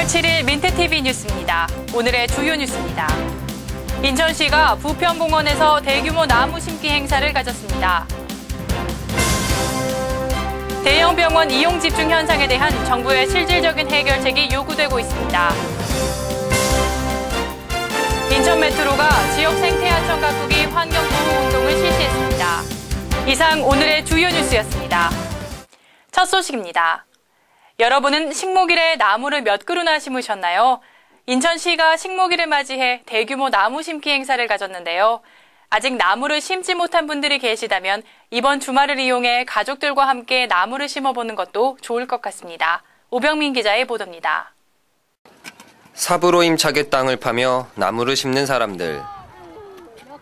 7일 민트TV 뉴스입니다. 오늘의 주요 뉴스입니다. 인천시가 부평공원에서 대규모 나무 심기 행사를 가졌습니다. 대형 병원 이용 집중 현상에 대한 정부의 실질적인 해결책이 요구되고 있습니다. 인천 메트로가 지역 생태하천 가꾸기 환경보호 운동을 실시했습니다. 이상 오늘의 주요 뉴스였습니다. 첫 소식입니다. 여러분은 식목일에 나무를 몇 그루나 심으셨나요? 인천시가 식목일을 맞이해 대규모 나무 심기 행사를 가졌는데요. 아직 나무를 심지 못한 분들이 계시다면 이번 주말을 이용해 가족들과 함께 나무를 심어보는 것도 좋을 것 같습니다. 오병민 기자의 보도입니다. 삽으로 힘차게 땅을 파며 나무를 심는 사람들.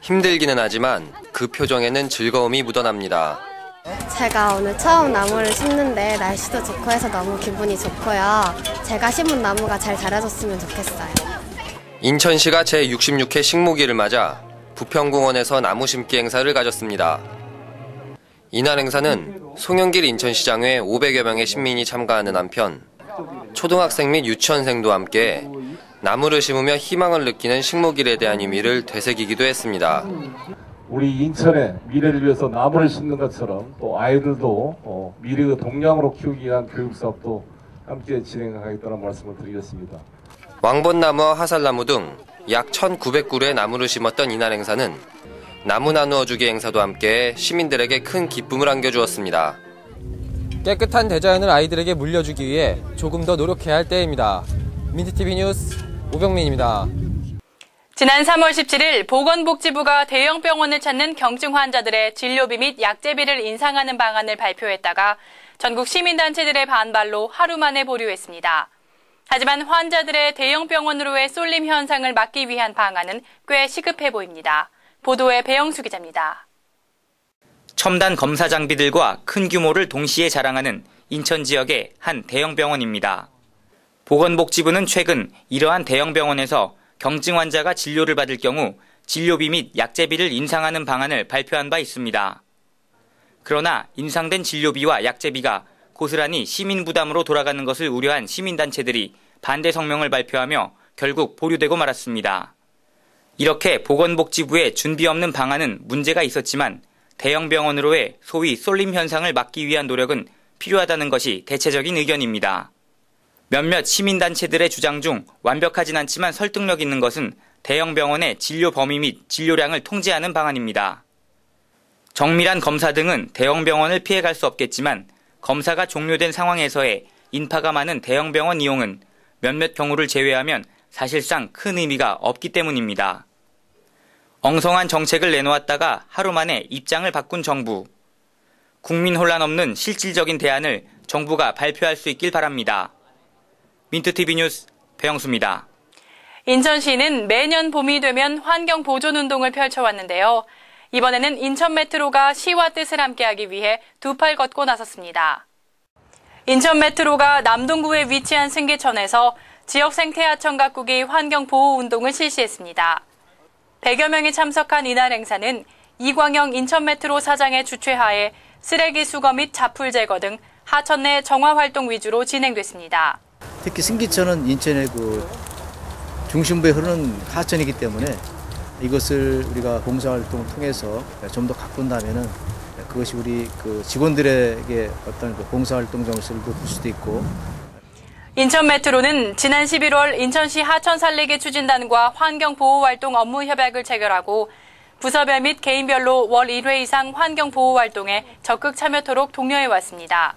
힘들기는 하지만 그 표정에는 즐거움이 묻어납니다. 제가 오늘 처음 나무를 심는데 날씨도 좋고 해서 너무 기분이 좋고요. 제가 심은 나무가 잘 자라줬으면 좋겠어요. 인천시가 제66회 식목일을 맞아 부평공원에서 나무 심기 행사를 가졌습니다. 이날 행사는 송영길 인천시장회 500여 명의 시민이 참가하는 한편 초등학생 및 유치원생도 함께 나무를 심으며 희망을 느끼는 식목일에 대한 의미를 되새기기도 했습니다. 우리 인천의 미래를 위해서 나무를 심는 것처럼 또 아이들도 미래의 동량으로 키우기 위한 교육사업도 함께 진행하겠다는 말씀을 드리겠습니다. 왕벚나무와 화살나무 등 약 1,900그루의 나무를 심었던 이날 행사는 나무 나누어주기 행사도 함께 시민들에게 큰 기쁨을 안겨주었습니다. 깨끗한 대자연을 아이들에게 물려주기 위해 조금 더 노력해야 할 때입니다. 민트TV 뉴스 오병민입니다. 지난 3월 17일 보건복지부가 대형 병원을 찾는 경증 환자들의 진료비 및 약제비를 인상하는 방안을 발표했다가 전국 시민단체들의 반발로 하루 만에 보류했습니다. 하지만 환자들의 대형 병원으로의 쏠림 현상을 막기 위한 방안은 꽤 시급해 보입니다. 보도에 배영수 기자입니다. 첨단 검사 장비들과 큰 규모를 동시에 자랑하는 인천 지역의 한 대형 병원입니다. 보건복지부는 최근 이러한 대형 병원에서 경증 환자가 진료를 받을 경우 진료비 및 약제비를 인상하는 방안을 발표한 바 있습니다. 그러나 인상된 진료비와 약제비가 고스란히 시민 부담으로 돌아가는 것을 우려한 시민단체들이 반대 성명을 발표하며 결국 보류되고 말았습니다. 이렇게 보건복지부의 준비 없는 방안은 문제가 있었지만 대형 병원으로의 소위 쏠림 현상을 막기 위한 노력은 필요하다는 것이 대체적인 의견입니다. 몇몇 시민단체들의 주장 중 완벽하진 않지만 설득력 있는 것은 대형 병원의 진료 범위 및 진료량을 통제하는 방안입니다. 정밀한 검사 등은 대형 병원을 피해갈 수 없겠지만 검사가 종료된 상황에서의 인파가 많은 대형 병원 이용은 몇몇 경우를 제외하면 사실상 큰 의미가 없기 때문입니다. 엉성한 정책을 내놓았다가 하루 만에 입장을 바꾼 정부. 국민 혼란 없는 실질적인 대안을 정부가 발표할 수 있길 바랍니다. 민트TV 뉴스 배영수입니다. 인천시는 매년 봄이 되면 환경보존운동을 펼쳐왔는데요. 이번에는 인천 메트로가 시와 뜻을 함께하기 위해 두 팔 걷고 나섰습니다. 인천 메트로가 남동구에 위치한 승계천에서 지역 생태하천 가꾸기 환경보호운동을 실시했습니다. 100여 명이 참석한 이날 행사는 이광영 인천 메트로 사장의 주최하에 쓰레기 수거 및 자풀 제거 등 하천 내 정화 활동 위주로 진행됐습니다. 특히 승기천은 인천의 중심부에 흐르는 하천이기 때문에 이것을 우리가 봉사활동을 통해서 좀 더 가꾼다면은 그것이 우리 직원들에게 어떤 봉사활동 정서를 높일 수도 있고. 인천 메트로는 지난 11월 인천시 하천 살리기 추진단과 환경보호활동 업무 협약을 체결하고 부서별 및 개인별로 월 1회 이상 환경보호활동에 적극 참여토록 독려해왔습니다.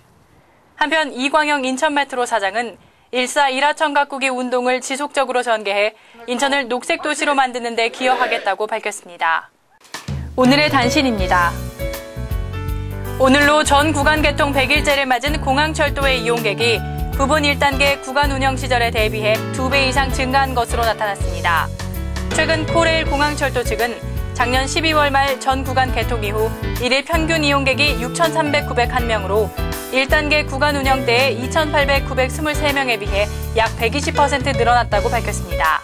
한편 이광영 인천 메트로 사장은 1사 1하천 가꾸기 운동을 지속적으로 전개해 인천을 녹색 도시로 만드는 데 기여하겠다고 밝혔습니다. 오늘의 단신입니다. 오늘로 전 구간 개통 100일째를 맞은 공항철도의 이용객이 부분 1단계 구간 운영 시절에 대비해 2배 이상 증가한 것으로 나타났습니다. 최근 코레일 공항철도 측은 작년 12월 말 전 구간 개통 이후 1일 평균 이용객이 6,300-901명으로 1단계 구간 운영 때의 2,800-923명에 비해 약 120% 늘어났다고 밝혔습니다.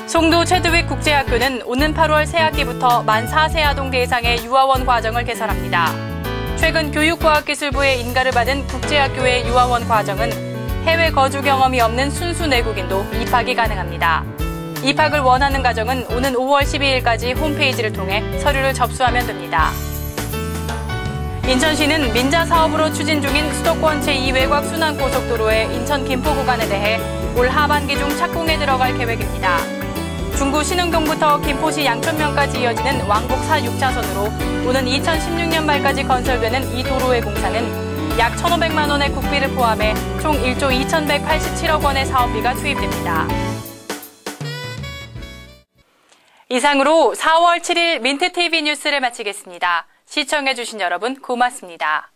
송도 최드윅 국제학교는 오는 8월 새학기부터 만 4세 아동 대상의 유아원 과정을 개설합니다. 최근 교육과학기술부의 인가를 받은 국제학교의 유아원 과정은 해외 거주 경험이 없는 순수 내국인도 입학이 가능합니다. 입학을 원하는 가정은 오는 5월 12일까지 홈페이지를 통해 서류를 접수하면 됩니다. 인천시는 민자 사업으로 추진 중인 수도권 제2외곽 순환고속도로의 인천 김포 구간에 대해 올 하반기 중 착공에 들어갈 계획입니다. 중구 신흥동부터 김포시 양천면까지 이어지는 왕복 4, 6차선으로 오는 2016년 말까지 건설되는 이 도로의 공사는 약 1,500만 원의 국비를 포함해 총 1조 2,187억 원의 사업비가 투입됩니다. 이상으로 4월 7일 민트TV 뉴스를 마치겠습니다. 시청해주신 여러분 고맙습니다.